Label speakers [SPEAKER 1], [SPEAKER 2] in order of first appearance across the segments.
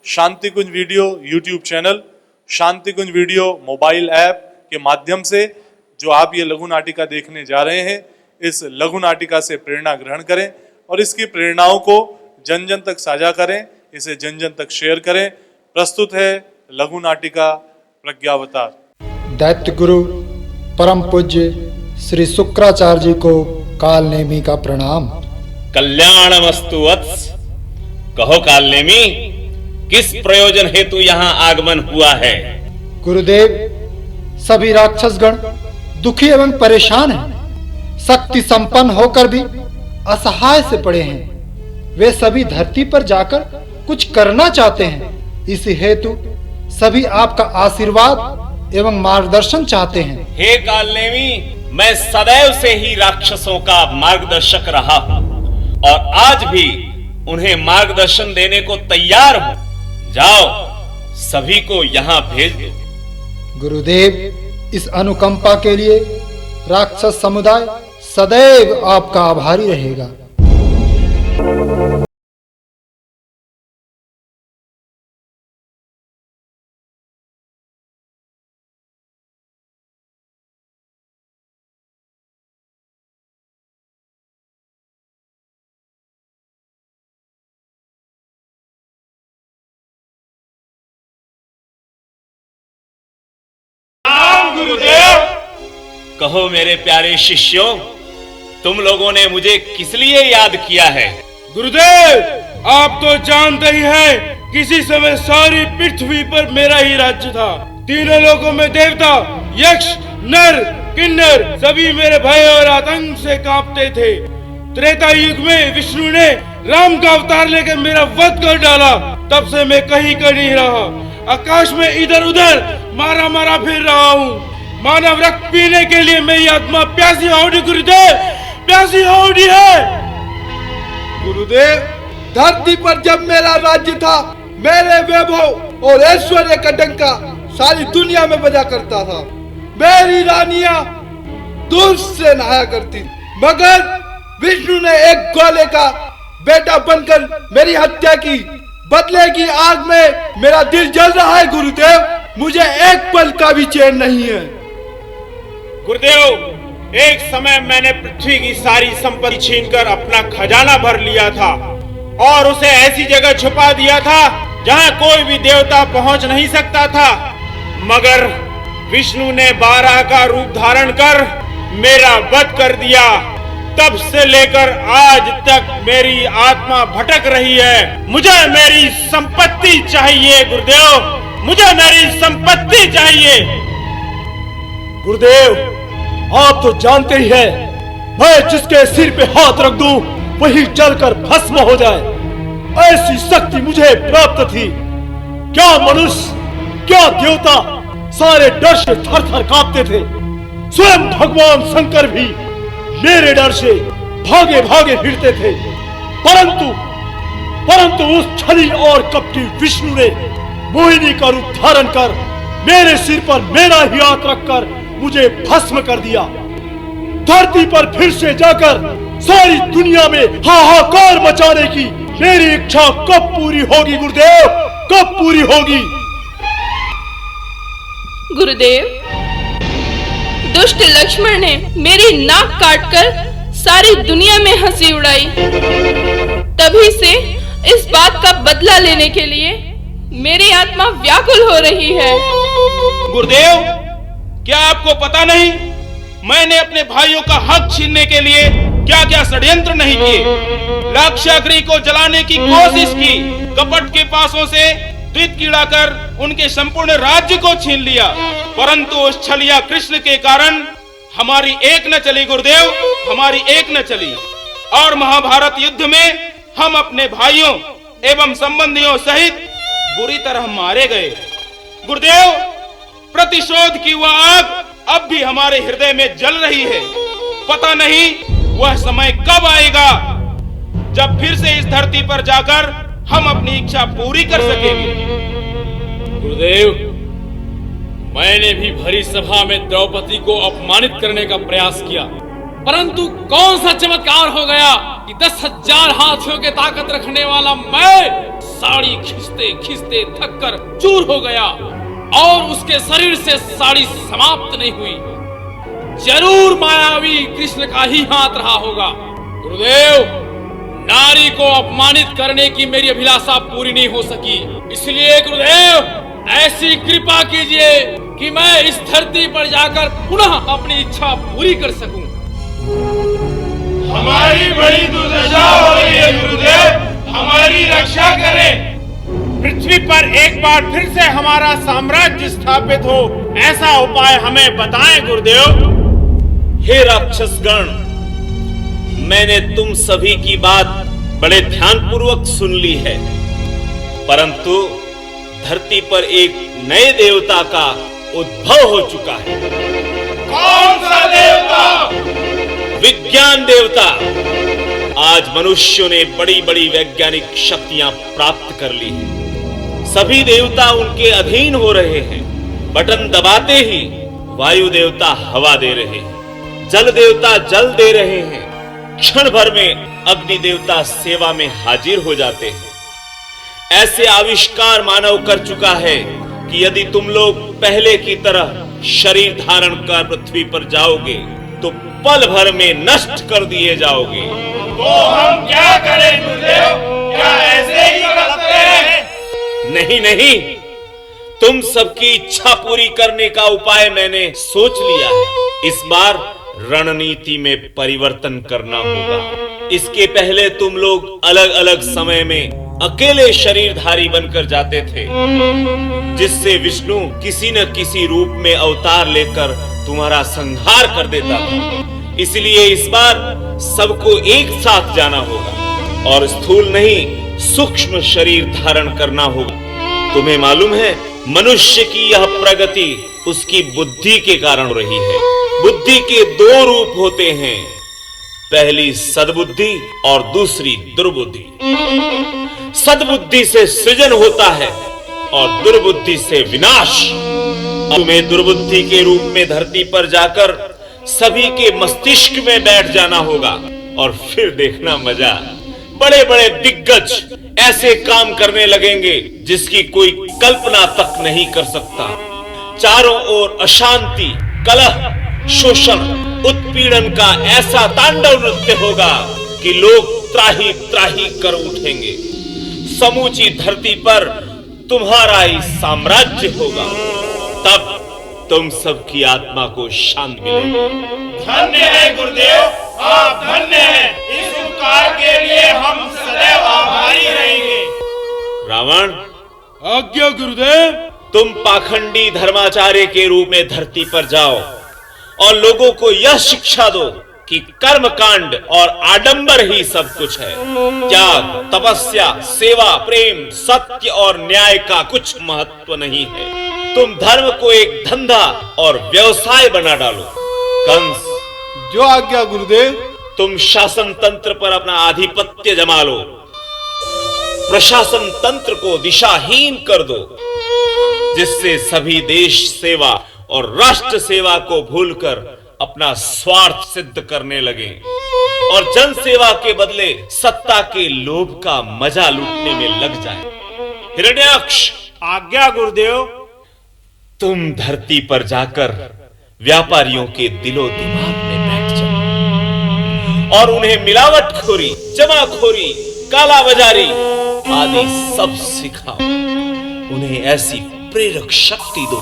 [SPEAKER 1] शांति कुंज video YouTube channel, शांति कुंज video mobile app के माध्यम से जो आप ये लघु नाटिका देखने जा रहे हैं, इस लघु नाटिका से प्रेरणा ग्रहण करें और इसकी प्रेरणाओं को जन जन तक साझा करें, इसे जन जन तक शेयर करें। प्रस्तुत है लघु नाटिका प्रज्ञावतार।
[SPEAKER 2] दैत्य गुरु परम पूज्य श्री शुक्राचार्य जी को काल नेमी का प्रणाम।
[SPEAKER 3] कल्याणमस्तु वत्स। कहो काल नेमी, किस प्रयोजन हेतु यहाँ आगमन हुआ है?
[SPEAKER 2] गुरुदेव, सभी राक्षसगण दुखी एवं परेशान हैं। शक्ति संपन्न होकर भी असहाय से पड़े हैं। वे सभी धरती पर जाकर कुछ करना चाहते हैं। इसी हेतु सभी आपका आशीर्वाद एवं मार्गदर्शन चाहते हैं।
[SPEAKER 3] हे काल नेमी, मैं सदैव से ही राक्षसों का मार्गदर्शक रहा हूँ और आज भी उन्हें मार्गदर्शन देने को तैयार हूँ। जाओ, सभी को यहाँ भेज दो।
[SPEAKER 2] गुरुदेव, इस अनुकंपा के लिए राक्षस समुदाय सदैव आपका आभारी रहेगा।
[SPEAKER 3] गुरुदेव, कहो मेरे प्यारे शिष्यों, तुम लोगों ने मुझे किस लिए याद किया है?
[SPEAKER 4] गुरुदेव, आप तो जानते ही हैं, किसी समय सारी पृथ्वी पर मेरा ही राज्य था। तीनों लोकों में देवता, यक्ष, नर, किन्नर सभी मेरे भय और आतंक से कांपते थे। त्रेता युग में विष्णु ने राम का अवतार लेकर मेरा वध कर डाला। तब से मैं कहीं का नहीं रहा। आकाश में इधर उधर मारा मारा फिर रहा हूँ। मानव रक्त पीने के लिए मेरी आत्मा प्यासी होगी गुरुदेव, प्यासी होगी है। गुरुदेव, धरती पर जब मेरा राज्य था, मेरे वैभव और ऐश्वर्य का डंका सारी दुनिया में बजा करता था। मेरी रानियां दूध से नहाया करती, मगर विष्णु ने एक ग्वाले का बेटा बनकर मेरी हत्या की। बदले की आग में मेरा दिल जल रहा है गुरुदेव, मुझे एक पल का भी चैन नहीं है।
[SPEAKER 5] गुरुदेव, एक समय मैंने पृथ्वी की सारी संपत्ति छीनकर अपना खजाना भर लिया था और उसे ऐसी जगह छुपा दिया था जहां कोई भी देवता पहुंच नहीं सकता था। मगर विष्णु ने 12 का रूप धारण कर मेरा वध कर दिया। तब से लेकर आज तक मेरी आत्मा भटक रही है। मुझे मेरी संपत्ति चाहिए गुरुदेव, मुझे मेरी संपत्ति चाहिए।
[SPEAKER 4] गुरुदेव, आप तो जानते ही हैं, मैं जिसके सिर पे हाथ रख दूं वही जलकर भस्म हो जाए, ऐसी शक्ति मुझे प्राप्त थी। क्या मनुष्य, क्या देवता सारे डर से थर थर कांपते थे। स्वयं भगवान शंकर भी मेरे डर से भागे भागे फिरते थे। परंतु उस छली और कपटी विष्णु ने मोहिनी का रूप धारण कर मेरे सिर पर मेरा ही हाथ रखकर मुझे भस्म कर दिया। धरती पर फिर से जाकर सारी दुनिया में हाहाकार मचाने की मेरी इच्छा कब पूरी होगी गुरुदेव, कब पूरी होगी?
[SPEAKER 6] गुरुदेव, दुष्ट लक्ष्मण ने मेरी नाक काटकर सारी दुनिया में हंसी उड़ाई। तभी से इस बात का बदला लेने के लिए मेरी आत्मा व्याकुल हो रही है।
[SPEAKER 5] गुरुदेव, क्या आपको पता नहीं, मैंने अपने भाइयों का हक छीनने के लिए क्या क्या षड्यंत्र नहीं किए। लाक्षागृह को जलाने की कोशिश की, कपट के पासों से द्वित कीड़ाकर उनके संपूर्ण राज्य को छीन लिया। परंतु उस छलिया कृष्ण के कारण हमारी एक न चली गुरुदेव, हमारी एक न चली। और महाभारत युद्ध में हम अपने भाइयों एवं संबंधियों सहित बुरी तरह मारे गए। गुरुदेव, प्रतिशोध की वह आग अब भी हमारे हृदय में जल रही है। पता नहीं वह समय कब आएगा जब फिर से इस धरती पर जाकर हम अपनी इच्छा पूरी कर सकेंगे।
[SPEAKER 7] गुरुदेव, मैंने भी भरी सभा में द्रौपदी को अपमानित करने का प्रयास किया, परंतु कौन सा चमत्कार हो गया कि 10,000 हाथियों के ताकत रखने वाला मैं साड़ी खींचते खींचते थक कर चूर हो गया और उसके शरीर से साड़ी समाप्त नहीं हुई, जरूर मायावी कृष्ण का ही हाथ रहा होगा। गुरुदेव, नारी को अपमानित करने की मेरी अभिलाषा पूरी नहीं हो सकी, इसलिए गुरुदेव ऐसी कृपा कीजिए कि मैं इस धरती पर जाकर पुनः अपनी इच्छा पूरी कर सकूं।
[SPEAKER 4] हमारी बड़ी दुर्दशा हो रही है गुरुदेव, हमारी रक्षा करें। पृथ्वी पर एक बार फिर से हमारा साम्राज्य स्थापित हो, ऐसा उपाय हमें बताएं गुरुदेव।
[SPEAKER 3] हे राक्षसगण, मैंने तुम सभी की बात बड़े ध्यानपूर्वक सुन ली है, परंतु धरती पर एक नए देवता का उद्भव हो चुका है।
[SPEAKER 4] कौन सा देवता?
[SPEAKER 3] विज्ञान देवता। आज मनुष्यों ने बड़ी बड़ी वैज्ञानिक शक्तियां प्राप्त कर ली हैं। सभी देवता उनके अधीन हो रहे हैं। बटन दबाते ही वायु देवता हवा दे रहे हैं, जल देवता जल दे रहे हैं, क्षण भर में अग्नि देवता सेवा में हाजिर हो जाते हैं। ऐसे आविष्कार मानव कर चुका है कि यदि तुम लोग पहले की तरह शरीर धारण कर पृथ्वी पर जाओगे तो पल भर में नष्ट कर दिए जाओगे।
[SPEAKER 4] तो हम क्या करें गुरुदेव? क्या ऐसे ही करते हैं?
[SPEAKER 3] नहीं नहीं, तुम सबकी इच्छा पूरी करने का उपाय मैंने सोच लिया है। इस बार रणनीति में परिवर्तन करना होगा। इसके पहले तुम लोग अलग अलग समय में अकेले शरीरधारी बनकर जाते थे, जिससे विष्णु किसी न किसी रूप में अवतार लेकर तुम्हारा संहार कर देता था। इसलिए इस बार सबको एक साथ जाना होगा और स्थूल नहीं सूक्ष्म शरीर धारण करना होगा। तुम्हें मालूम है, मनुष्य की यह प्रगति उसकी बुद्धि के कारण रही है। बुद्धि के दो रूप होते हैं, पहली सद्बुद्धि और दूसरी दुर्बुद्धि। सद्बुद्धि से सृजन होता है और दुर्बुद्धि से विनाश। तुम्हें दुर्बुद्धि के रूप में धरती पर जाकर सभी के मस्तिष्क में बैठ जाना होगा और फिर देखना मजा। बड़े बड़े दिग्गज ऐसे काम करने लगेंगे जिसकी कोई कल्पना तक नहीं कर सकता। चारों ओर अशांति, कलह, शोषण, उत्पीड़न का ऐसा तांडव नृत्य होगा कि लोग त्राही त्राही कर उठेंगे। समूची धरती पर तुम्हारा ही साम्राज्य होगा। तब तुम सबकी आत्मा को शांति मिलेगी।
[SPEAKER 4] धन्य है गुरुदेव, आप धन्य हैं। इस उपकार के लिए हम सदैव आभारी रहेंगे।
[SPEAKER 3] रावण,
[SPEAKER 4] आज्ञा गुरुदेव।
[SPEAKER 3] तुम पाखंडी धर्माचार्य के रूप में धरती पर जाओ और लोगों को यह शिक्षा दो कि कर्म कांड और आडंबर ही सब कुछ है। त्याग, तपस्या, सेवा, प्रेम, सत्य और न्याय का कुछ महत्व नहीं है। तुम धर्म को एक धंधा और व्यवसाय बना डालो। कंस,
[SPEAKER 4] जो आज्ञा गुरुदेव।
[SPEAKER 3] तुम शासन तंत्र पर अपना आधिपत्य जमा लो। प्रशासन तंत्र को दिशाहीन कर दो, जिससे सभी देश सेवा और राष्ट्र सेवा को भूलकर अपना स्वार्थ सिद्ध करने लगे और जन सेवा के बदले सत्ता के लोभ का मजा लूटने में लग जाए। हिरण्याक्ष,
[SPEAKER 4] आज्ञा गुरुदेव।
[SPEAKER 3] तुम धरती पर जाकर व्यापारियों के दिलो दिमाग में बैठ जाओ और उन्हें मिलावटखोरी, जमाखोरी, कालाबाजारी आदि सब सिखाओ। उन्हें ऐसी प्रेरक शक्ति दो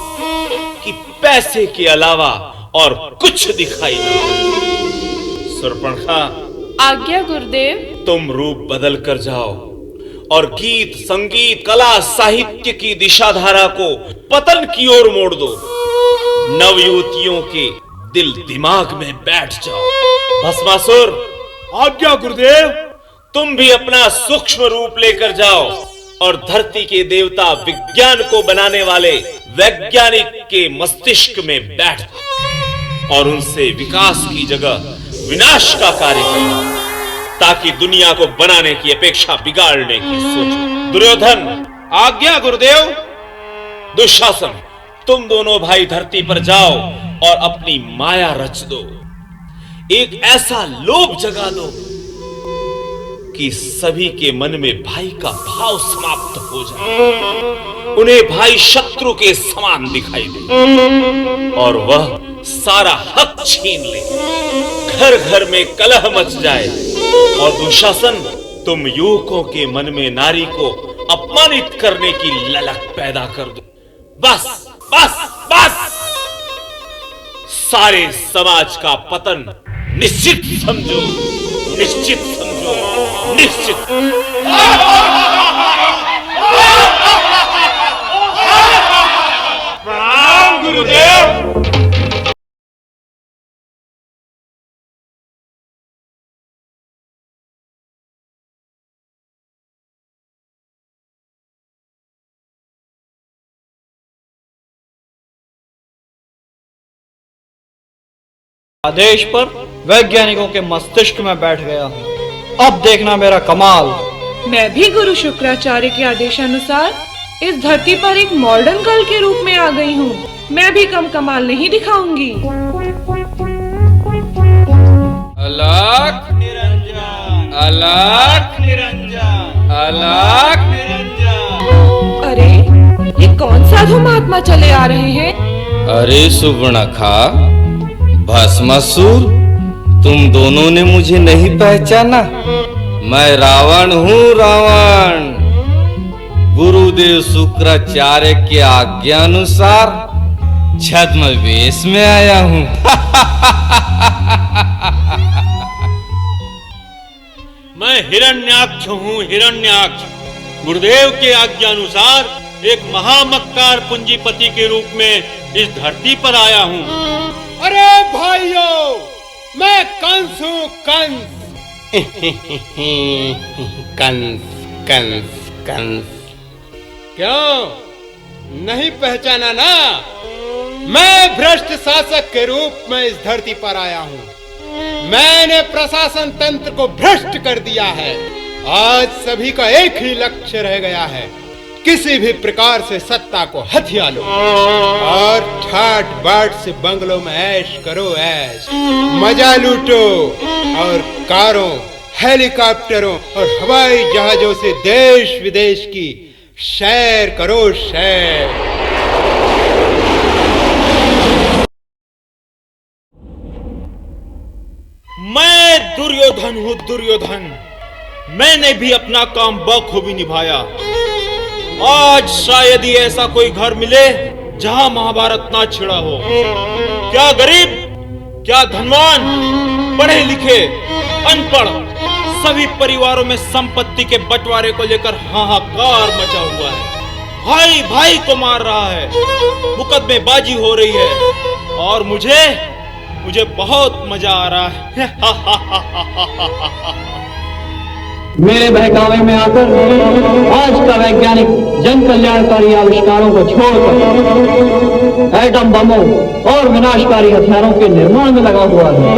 [SPEAKER 3] कि पैसे के अलावा और कुछ दिखाई न दे। शूर्पणखा,
[SPEAKER 6] आज्ञा गुरुदेव।
[SPEAKER 3] तुम रूप बदल कर जाओ और गीत, संगीत, कला, साहित्य की दिशाधारा को पतन की ओर मोड़ दो। नवयुवतियों के दिल दिमाग में बैठ जाओ। भस्मासुर,
[SPEAKER 4] आज्ञा गुरुदेव।
[SPEAKER 3] तुम भी अपना सूक्ष्म रूप लेकर जाओ और धरती के देवता विज्ञान को बनाने वाले वैज्ञानिक के मस्तिष्क में बैठ और उनसे विकास की जगह विनाश का कार्य करो, ताकि दुनिया को बनाने की अपेक्षा बिगाड़ने की सोचो। दुर्योधन,
[SPEAKER 5] आज्ञा गुरुदेव।
[SPEAKER 3] दुशासन, तुम दोनों भाई धरती पर जाओ और अपनी माया रच दो। एक ऐसा लोभ जगा दो कि सभी के मन में भाई का भाव समाप्त हो जाए, उन्हें भाई शत्रु के समान दिखाई दे और वह सारा हक छीन ले, घर घर में कलह मच जाए और दुशासन तुम युवकों के मन में नारी को अपमानित करने की ललक पैदा कर दो। बस बस बस, सारे समाज का पतन निश्चित समझो, निश्चित समझो, निश्चित।
[SPEAKER 4] प्रणाम गुरुदेव।
[SPEAKER 2] आदेश पर वैज्ञानिकों के मस्तिष्क में बैठ गया हूँ। अब देखना मेरा कमाल।
[SPEAKER 8] मैं भी गुरु शुक्राचार्य के आदेशानुसार इस धरती पर एक मॉडर्न गर्ल के रूप में आ गई हूँ। मैं भी कम कमाल नहीं दिखाऊंगी।
[SPEAKER 4] अलख निरंजन, अलख निरंजन, अलख निरंजन।
[SPEAKER 8] अरे ये कौन साधु महात्मा चले आ रहे हैं?
[SPEAKER 9] अरे सुवर्णखा, भस्मासुर, तुम दोनों ने मुझे नहीं पहचाना? मैं रावण हूँ, रावण। गुरुदेव शुक्राचार्य के आज्ञा अनुसार छद्म वेश में आया हूँ।
[SPEAKER 10] मैं हिरण्याक्ष हूँ, हिरण्याक्ष। गुरुदेव के आज्ञा अनुसार एक महामक्कार पूंजीपति के रूप में इस धरती पर आया हूँ।
[SPEAKER 4] अरे भाइयों, मैं कंस हूँ, कंस।
[SPEAKER 9] कंस कंस कंस।
[SPEAKER 4] क्यों नहीं पहचाना ना? मैं भ्रष्ट शासक के रूप में इस धरती पर आया हूँ। मैंने प्रशासन तंत्र को भ्रष्ट कर दिया है। आज सभी का एक ही लक्ष्य रह गया है, किसी भी प्रकार से सत्ता को हथिया लो और ठाट बाट से बंगलों में ऐश करो, ऐश मजा लूटो और कारों, हेलीकॉप्टरों और हवाई जहाजों से देश विदेश की सैर करो, सैर।
[SPEAKER 10] मैं दुर्योधन हूँ, दुर्योधन। मैंने भी अपना काम बखूबी निभाया। आज शायद ही ऐसा कोई घर मिले जहां महाभारत ना छिड़ा हो। क्या गरीब, क्या धनवान, पढ़े लिखे, अनपढ़, सभी परिवारों में संपत्ति के बंटवारे को लेकर हाहाकार मचा हुआ है। भाई भाई को मार रहा है, मुकदमेबाजी हो रही है और मुझे बहुत मजा आ रहा है।
[SPEAKER 11] मेरे बहकावे में आकर आज का वैज्ञानिक जन कल्याणकारी आविष्कारों को छोड़कर एटम बमों और विनाशकारी हथियारों के निर्माण में लगा हुआ है।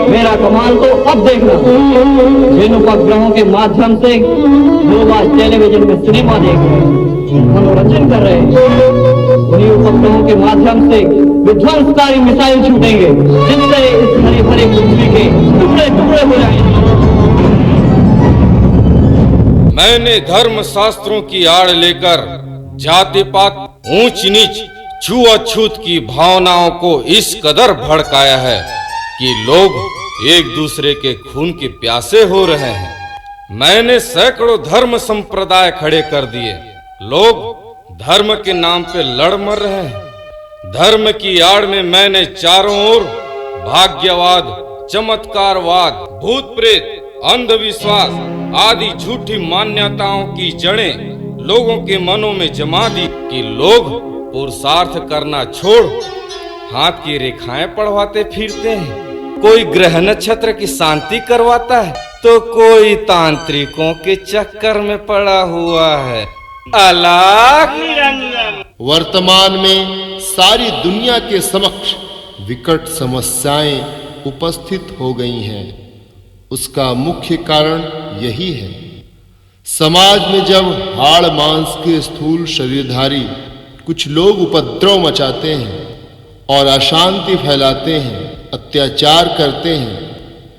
[SPEAKER 11] मेरा कमाल तो अब देखना। जिन उपग्रहों के माध्यम से लोग आज टेलीविजन में सिनेमा देख रहे हैं, मनोरंजन कर रहे हैं, उन्हीं उपग्रहों के माध्यम से विध्वंसकारी मिसाइल छूटेंगे जिससे इस हरे भरे पृथ्वी के टुकड़े टुकड़े हो जाएंगे।
[SPEAKER 9] मैंने धर्म शास्त्रों की आड़ लेकर जाति पात, ऊंच नीच, छुआछूत की भावनाओं को इस कदर भड़काया है कि लोग एक दूसरे के खून के प्यासे हो रहे हैं। मैंने सैकड़ों धर्म संप्रदाय खड़े कर दिए। लोग धर्म के नाम पे लड़ मर रहे हैं। धर्म की आड़ में मैंने चारों ओर भाग्यवाद, चमत्कारवाद, भूत प्रेत, अंधविश्वास आदि झूठी मान्यताओं की जड़ें लोगों के मनों में जमा दी कि लोग पुरुषार्थ करना छोड़ हाथ की रेखाएं पढ़वाते फिरते हैं। कोई ग्रह नक्षत्र की शांति करवाता है तो कोई तांत्रिकों के चक्कर में पड़ा हुआ है। अलख निरंजन।
[SPEAKER 12] वर्तमान में सारी दुनिया के समक्ष विकट समस्याएं उपस्थित हो गई हैं। उसका मुख्य कारण यही है। समाज में जब हाड़ मांस के स्थूल शरीरधारी कुछ लोग उपद्रव मचाते हैं और अशांति फैलाते हैं, अत्याचार करते हैं,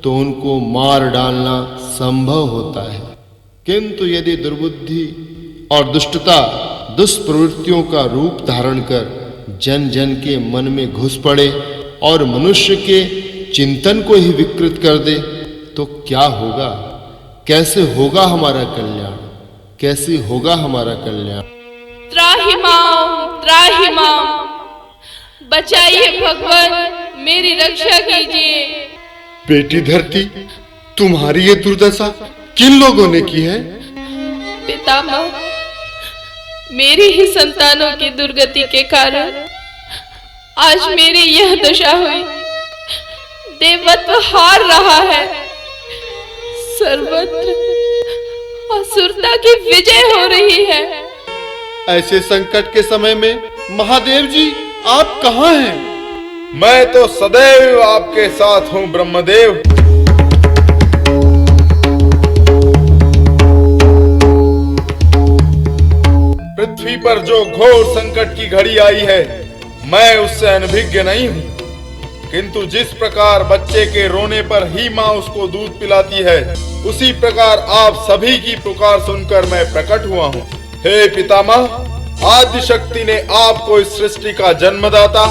[SPEAKER 12] तो उनको मार डालना संभव होता है। किंतु यदि दुर्बुद्धि और दुष्टता दुष्प्रवृत्तियों का रूप धारण कर जन जन के मन में घुस पड़े और मनुष्य के चिंतन को ही विकृत कर दे, तो क्या होगा? कैसे होगा हमारा कल्याण? कैसे होगा हमारा कल्याण?
[SPEAKER 6] त्राहि माम, बचाइए भगवान, मेरी रक्षा कीजिए।
[SPEAKER 13] बेटी धरती, तुम्हारी ये दुर्दशा किन लोगों ने की है?
[SPEAKER 6] पितामह, मेरी ही संतानों की दुर्गति के कारण आज मेरी यह दशा हुई। देवत्व हार रहा है, सर्वत्र असुरता की विजय हो रही है।
[SPEAKER 13] ऐसे संकट के समय में महादेव जी आप कहाँ हैं?
[SPEAKER 14] मैं तो सदैव आपके साथ हूँ ब्रह्मदेव। पृथ्वी पर जो घोर संकट की घड़ी आई है, मैं उससे अनभिज्ञ नहीं हूँ। किंतु जिस प्रकार बच्चे के रोने पर ही माँ उसको दूध पिलाती है, उसी प्रकार आप सभी की पुकार सुनकर मैं प्रकट हुआ हूँ। हे पितामह, आदि शक्ति ने आपको इस सृष्टि का जन्मदाता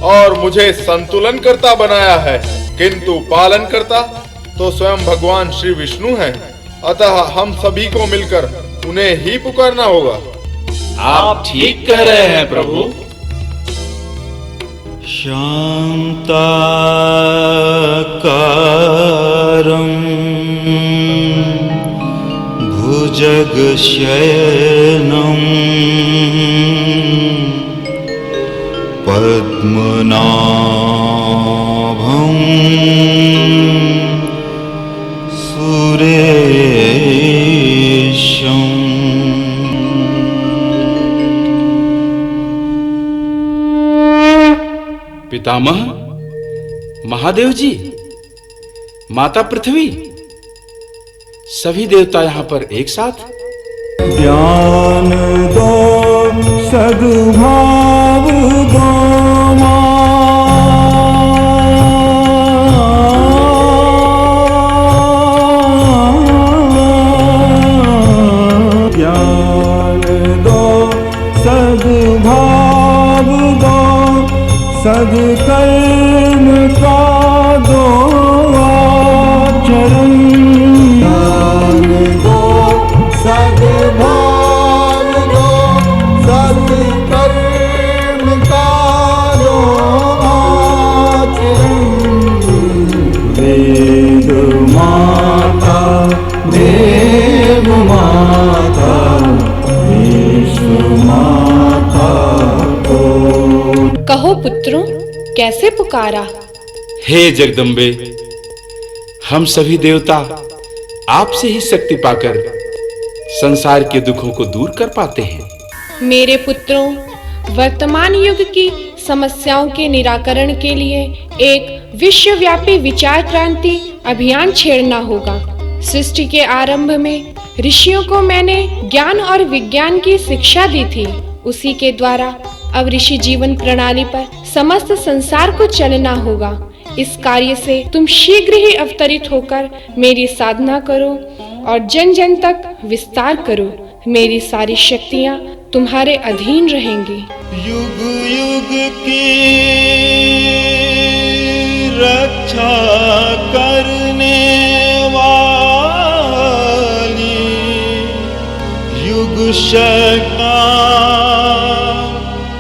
[SPEAKER 14] और मुझे संतुलन करता बनाया है, किंतु पालन करता तो स्वयं भगवान श्री विष्णु हैं। अतः हम सभी को मिलकर उन्हें ही पुकारना होगा।
[SPEAKER 10] आप ठीक कह रहे हैं प्रभु।
[SPEAKER 15] शांताकारं भुजगशयनं पद्मनाभं सुरेशं।
[SPEAKER 5] पितामह, महादेव जी, माता पृथ्वी, सभी देवता यहाँ पर एक साथ।
[SPEAKER 15] ज्ञान दो सद्भाव दो ज्ञान दो सद्भाव दो सद्कर्म का दो आचरण। ज्ञान दो सद्भाव दो सद्कर्म का दो आचरण। वेद माता देव माता विश्व माता को।
[SPEAKER 16] कहो पुत्रों, कैसे पुकारा?
[SPEAKER 5] हे जगदम्बे, हम सभी देवता आपसे ही शक्ति पाकर संसार के दुखों को दूर कर पाते हैं।
[SPEAKER 16] मेरे पुत्रों, वर्तमान युग की समस्याओं के निराकरण के लिए एक विश्वव्यापी विचार क्रांति अभियान छेड़ना होगा। सृष्टि के आरंभ में ऋषियों को मैंने ज्ञान और विज्ञान की शिक्षा दी थी। उसी के द्वारा अब ऋषि जीवन प्रणाली पर समस्त संसार को चलना होगा। इस कार्य से तुम शीघ्र ही अवतरित होकर मेरी साधना करो और जन जन तक विस्तार करो। मेरी सारी शक्तियाँ तुम्हारे अधीन रहेंगी।
[SPEAKER 15] युग युग की रक्षा करने वाली युग शक्ति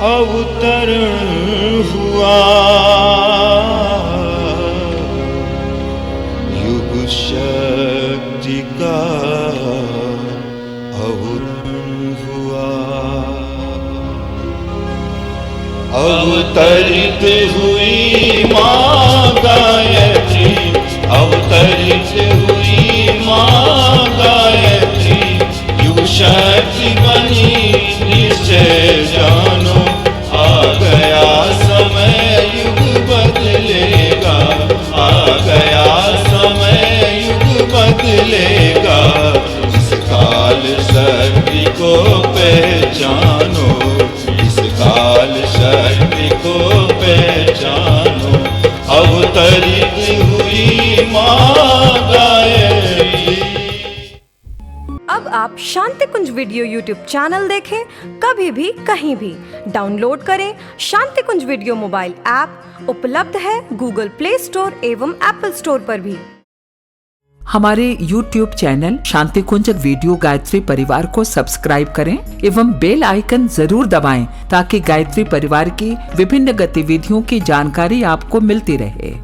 [SPEAKER 15] अवतरण हुआ। युग शक्ति का अवतरण हुआ। अवतरित हुई माँ गायत्री, अवतरित हुई माँ गायत्री। युग शक्ति बनी निश्चय जानो, आ गया समय युग बदलेगा, आ गया समय युग बदलेगा। इस काल शक्ति को पहचानो, इस काल शक्ति को पहचानो। अवतरित हुई माँ गायत्री।
[SPEAKER 17] आप शांति कुंज वीडियो यूट्यूब चैनल देखें कभी भी कहीं भी। डाउनलोड करें शांति कुंज वीडियो मोबाइल ऐप, उपलब्ध है गूगल प्ले स्टोर एवं एप्पल स्टोर पर भी।
[SPEAKER 18] हमारे YouTube चैनल शांति कुंज वीडियो गायत्री परिवार को सब्सक्राइब करें एवं बेल आइकन जरूर दबाएं ताकि गायत्री परिवार की विभिन्न गतिविधियों की जानकारी आपको मिलती रहे।